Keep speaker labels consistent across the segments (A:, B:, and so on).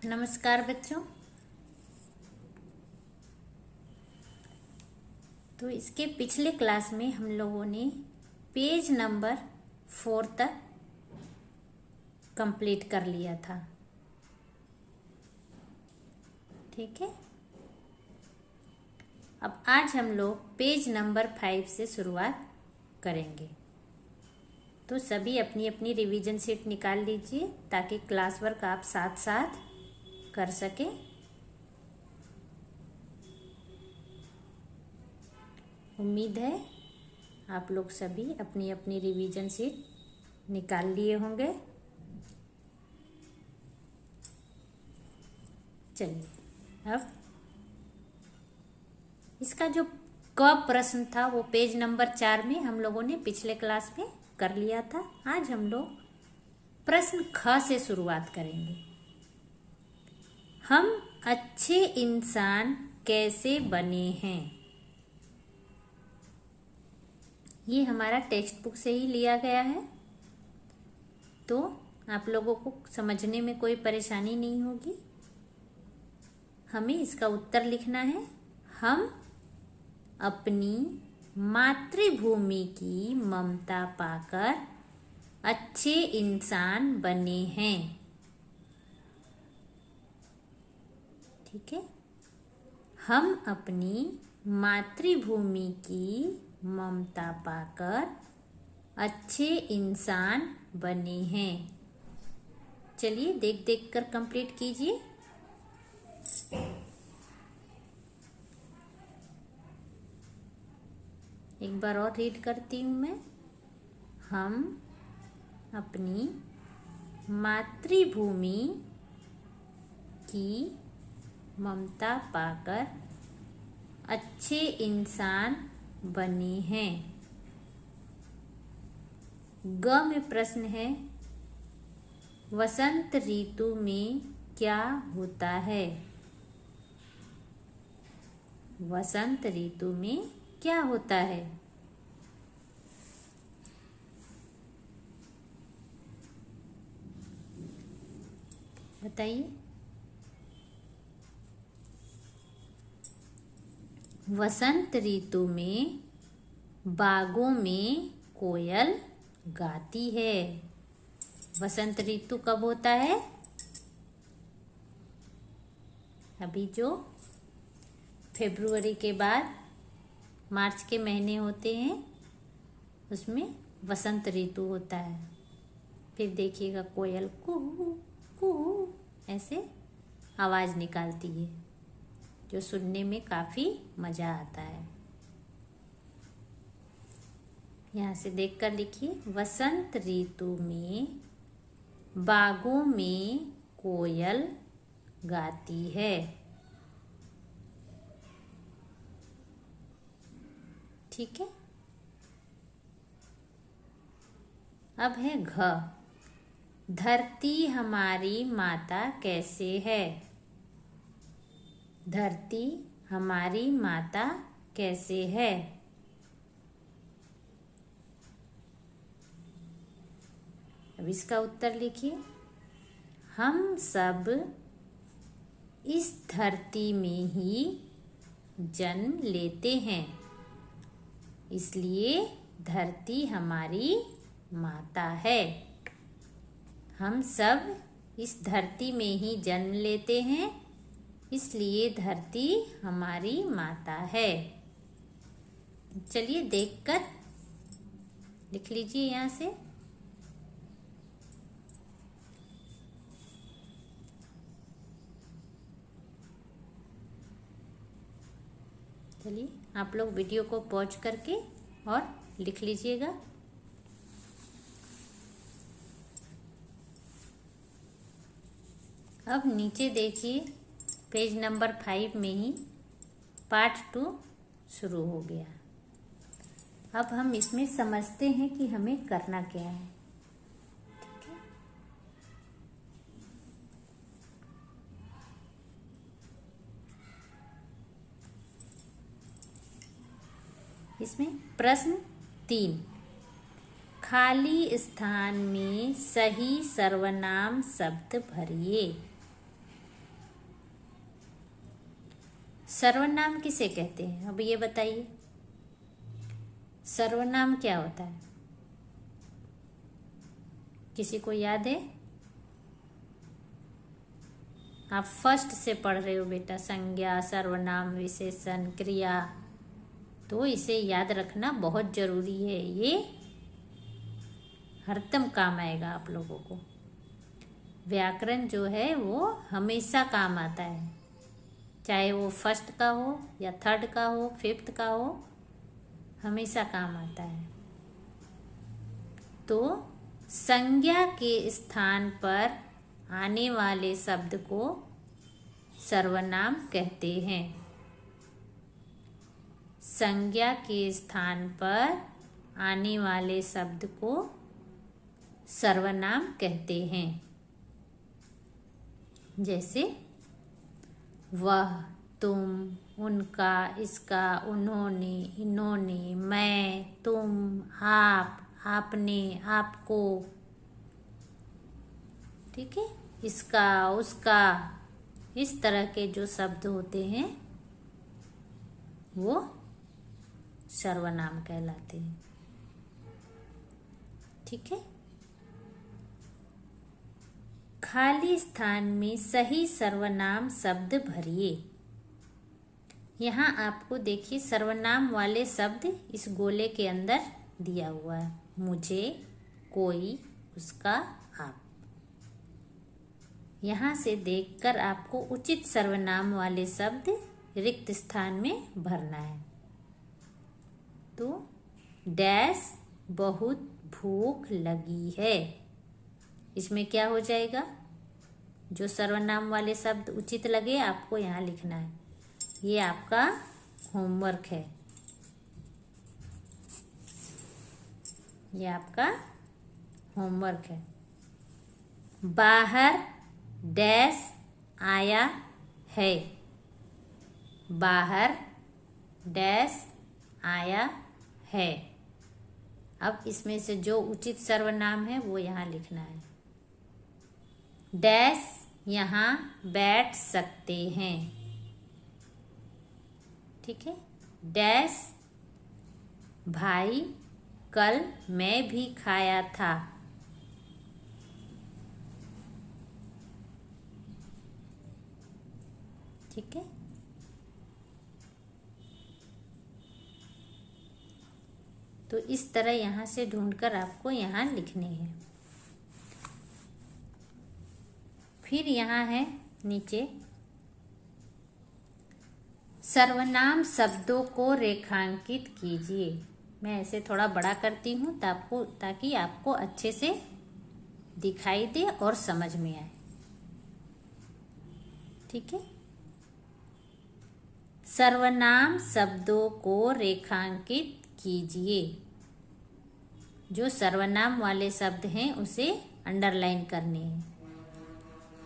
A: नमस्कार बच्चों। तो इसके पिछले क्लास में हम लोगों ने पेज नंबर 4 तक कंप्लीट कर लिया था। ठीक है, अब आज हम लोग पेज नंबर 5 से शुरुआत करेंगे। तो सभी अपनी अपनी रिवीजन शीट निकाल लीजिए ताकि क्लास वर्क आप साथ साथ कर सकें। उम्मीद है आप लोग सभी अपनी अपनी रिवीजन शीट निकाल लिए होंगे। चलिए, अब इसका जो क प्रश्न था वो पेज नंबर 4 में हम लोगों ने पिछले क्लास में कर लिया था। आज हम लोग प्रश्न ख से शुरुआत करेंगे। हम अच्छे इंसान कैसे बने हैं? ये हमारा टेक्स्ट बुक से ही लिया गया है, तो आप लोगों को समझने में कोई परेशानी नहीं होगी। हमें इसका उत्तर लिखना है। हम अपनी मातृभूमि की ममता पाकर अच्छे इंसान बने हैं। ठीक है, हम अपनी मातृभूमि की ममता पाकर अच्छे इंसान बने हैं। चलिए देख देख कर कंप्लीट कीजिए। एक बार और रीड करती हूँ मैं। हम अपनी मातृभूमि की ममता पाकर अच्छे इंसान बने हैं। ग में प्रश्न है, वसंत ऋतु में क्या होता है? वसंत ऋतु में क्या होता है? बताइए। वसंत ऋतु में बागों में कोयल गाती है। वसंत ऋतु कब होता है? अभी जो फरवरी के बाद मार्च के महीने होते हैं उसमें वसंत ऋतु होता है। फिर देखिएगा कोयल कुहू कुहू ऐसे आवाज निकालती है, जो सुनने में काफी मजा आता है। यहाँ से देखकर लिखिए, वसंत ऋतु में बागों में कोयल गाती है। ठीक है, अब है घ। धरती हमारी माता कैसे है? धरती हमारी माता कैसे है? अब इसका उत्तर लिखिए। हम सब इस धरती में ही जन्म लेते हैं, इसलिए धरती हमारी माता है। हम सब इस धरती में ही जन्म लेते हैं, इसलिए धरती हमारी माता है। चलिए देखकर लिख लीजिए यहाँ से। चलिए आप लोग वीडियो को पॉज करके और लिख लीजिएगा। अब नीचे देखिए, पेज नंबर 5 में ही पार्ट 2 शुरू हो गया। अब हम इसमें समझते हैं कि हमें करना क्या है। ठीक है, इसमें प्रश्न 3, खाली स्थान में सही सर्वनाम शब्द भरिए। सर्वनाम किसे कहते हैं, अब ये बताइए। सर्वनाम क्या होता है, किसी को याद है? आप फर्स्ट से पढ़ रहे हो बेटा, संज्ञा, सर्वनाम, विशेषण, क्रिया, तो इसे याद रखना बहुत जरूरी है। ये हरदम काम आएगा आप लोगों को। व्याकरण जो है वो हमेशा काम आता है, चाहे वो फर्स्ट का हो या थर्ड का हो, फिफ्थ का हो, हमेशा काम आता है। तो संज्ञा के स्थान पर आने वाले शब्द को सर्वनाम कहते हैं। संज्ञा के स्थान पर आने वाले शब्द को सर्वनाम कहते हैं। जैसे वह, तुम, उनका, इसका, उन्होंने, इन्होंने, मैं, तुम, आप, आपने, आपको, ठीक है, इसका, उसका, इस तरह के जो शब्द होते हैं वो सर्वनाम कहलाते हैं। ठीक है। खाली स्थान में सही सर्वनाम शब्द भरिए। यहाँ आपको देखिए सर्वनाम वाले शब्द इस गोले के अंदर दिया हुआ है। मुझे, कोई, उसका, आप। यहाँ से देखकर आपको उचित सर्वनाम वाले शब्द रिक्त स्थान में भरना है। तो डैश बहुत भूख लगी है, इसमें क्या हो जाएगा? जो सर्वनाम वाले शब्द उचित लगे आपको यहाँ लिखना है। ये आपका होमवर्क है, ये आपका होमवर्क है। बाहर डैश आया है, बाहर डैश आया है। अब इसमें से जो उचित सर्वनाम है वो यहाँ लिखना है। डैश यहाँ बैठ सकते हैं, ठीक है। डैश भाई कल मैं भी खाया था, ठीक है। तो इस तरह यहाँ से ढूंढकर आपको यहाँ लिखने हैं। फिर यहाँ है नीचे सर्वनाम शब्दों को रेखांकित कीजिए। मैं ऐसे थोड़ा बड़ा करती हूँ ताकि आपको अच्छे से दिखाई दे और समझ में आए, ठीक है। सर्वनाम शब्दों को रेखांकित कीजिए। जो सर्वनाम वाले शब्द हैं उसे अंडरलाइन करने हैं।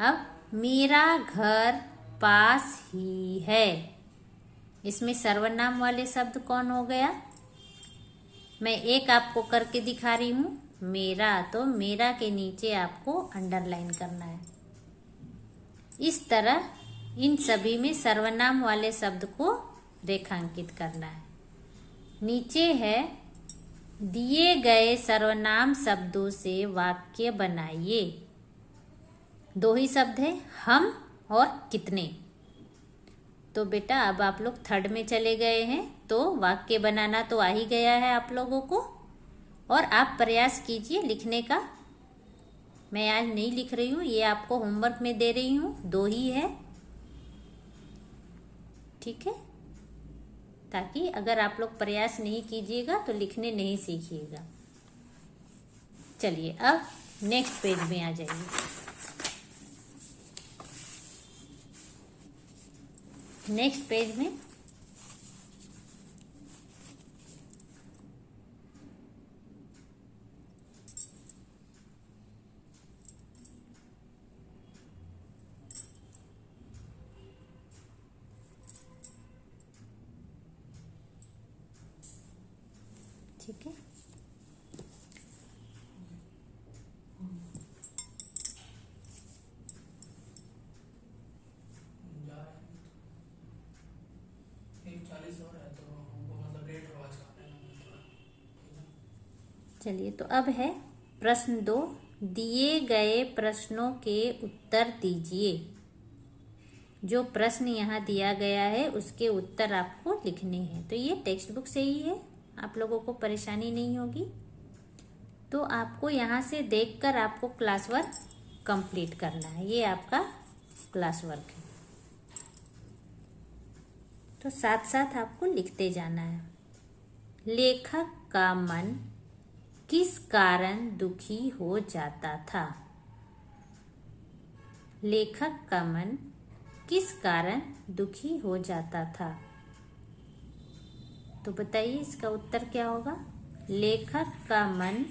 A: अब मेरा घर पास ही है, इसमें सर्वनाम वाले शब्द कौन हो गया? मैं एक आपको करके दिखा रही हूँ, मेरा, तो मेरा के नीचे आपको अंडरलाइन करना है। इस तरह इन सभी में सर्वनाम वाले शब्द को रेखांकित करना है। नीचे है दिए गए सर्वनाम शब्दों से वाक्य बनाइए। दो ही शब्द है, हम और कितने। तो बेटा अब आप लोग थर्ड में चले गए हैं, तो वाक्य बनाना तो आ ही गया है आप लोगों को। और आप प्रयास कीजिए लिखने का। मैं आज नहीं लिख रही हूँ, ये आपको होमवर्क में दे रही हूँ, दो ही है, ठीक है। ताकि अगर आप लोग प्रयास नहीं कीजिएगा तो लिखने नहीं सीखिएगा। चलिए अब नेक्स्ट पेज में आ जाइए। नेक्स्ट पेज में ठीक है। चलिए, तो अब है प्रश्न 2। दिए गए प्रश्नों के उत्तर दीजिए। जो प्रश्न यहाँ दिया गया है उसके उत्तर आपको लिखने हैं। तो ये टेक्स्ट बुक से ही है, आप लोगों को परेशानी नहीं होगी। तो आपको यहाँ से देखकर आपको क्लास वर्क कंप्लीट करना है। ये आपका क्लास वर्क है, तो साथ साथ आपको लिखते जाना है। लेखक का मन किस कारण दुखी हो जाता था? लेखक का मन किस कारण दुखी हो जाता था? तो बताइए इसका उत्तर क्या होगा। लेखक का मन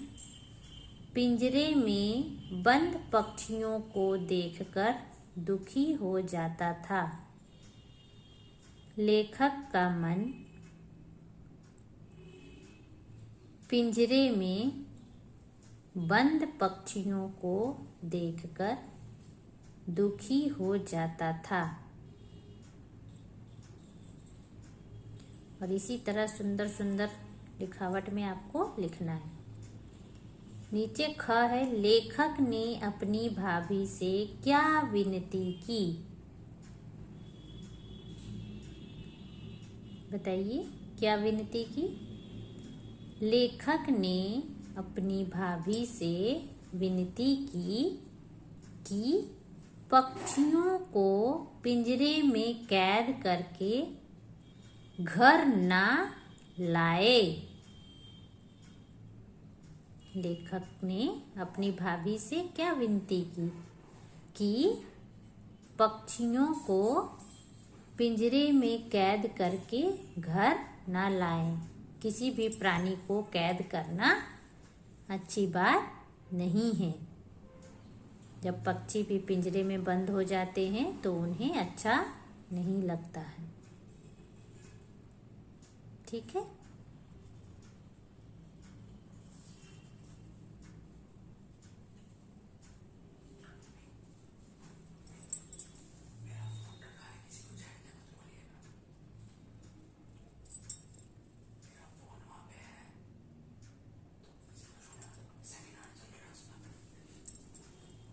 A: पिंजरे में बंद पक्षियों को देखकर दुखी हो जाता था। लेखक का मन पिंजरे में बंद पक्षियों को देखकर दुखी हो जाता था। और इसी तरह सुंदर सुंदर लिखावट में आपको लिखना है। नीचे ख है, लेखक ने अपनी भाभी से क्या विनती की? बताइए क्या विनती की। लेखक ने अपनी भाभी से विनती की कि पक्षियों को पिंजरे में कैद करके घर ना लाए। लेखक ने अपनी भाभी से क्या विनती की कि पक्षियों को पिंजरे में कैद करके घर ना लाएं। किसी भी प्राणी को कैद करना अच्छी बात नहीं है। जब पक्षी भी पिंजरे में बंद हो जाते हैं तो उन्हें अच्छा नहीं लगता है। ठीक है।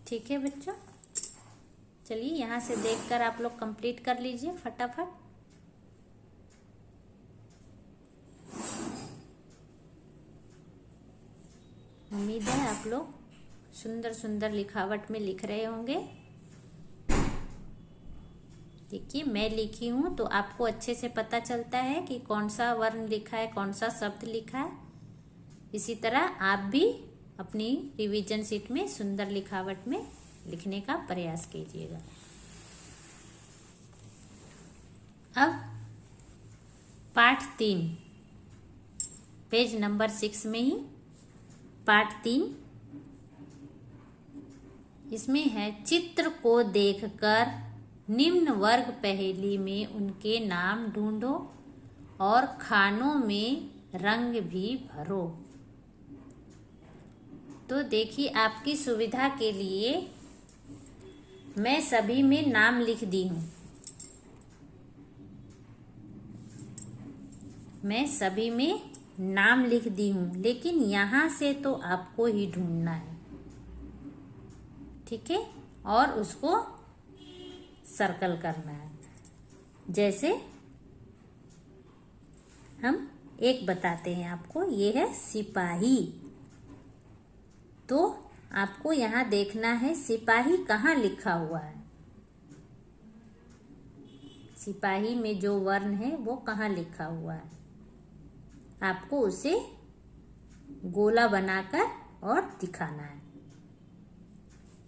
A: ठीक है बच्चों, चलिए यहाँ से देखकर आप लोग कंप्लीट कर लीजिए फटाफट। उम्मीद है आप लोग सुंदर सुंदर लिखावट में लिख रहे होंगे। देखिए मैं लिखी हूँ तो आपको अच्छे से पता चलता है कि कौन सा वर्ण लिखा है, कौन सा शब्द लिखा है। इसी तरह आप भी अपनी रिवीजन शीट में सुंदर लिखावट में लिखने का प्रयास कीजिएगा। अब पाठ 3 पेज नंबर 6 में ही पाठ 3, इसमें है चित्र को देखकर निम्न वर्ग पहेली में उनके नाम ढूंढो और खानों में रंग भी भरो। तो देखिए आपकी सुविधा के लिए मैं सभी में नाम लिख दी हूँ। मैं सभी में नाम लिख दी हूँ, लेकिन यहाँ से तो आपको ही ढूंढना है। ठीक है, और उसको सर्कल करना है। जैसे हम एक बताते हैं आपको, ये है सिपाही। तो आपको यहाँ देखना है सिपाही कहाँ लिखा हुआ है। सिपाही में जो वर्ण है वो कहाँ लिखा हुआ है। आपको उसे गोला बनाकर और दिखाना है।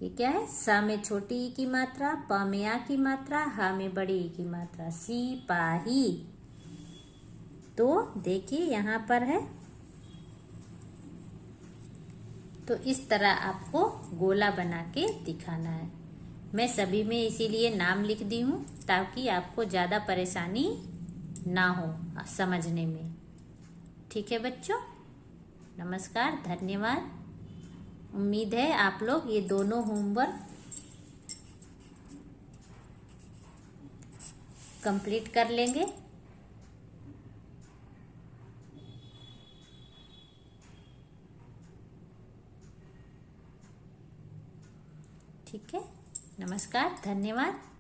A: ये क्या है, सा में छोटी ई की मात्रा, प में आ की मात्रा, हा में बड़ी ई की मात्रा, सिपाही। तो देखिए यहाँ पर है, तो इस तरह आपको गोला बना के दिखाना है। मैं सभी में इसीलिए नाम लिख दी हूँ ताकि आपको ज़्यादा परेशानी ना हो समझने में। ठीक है बच्चों, नमस्कार, धन्यवाद। उम्मीद है आप लोग ये दोनों होमवर्क कंप्लीट कर लेंगे। ठीक है। नमस्कार, धन्यवाद।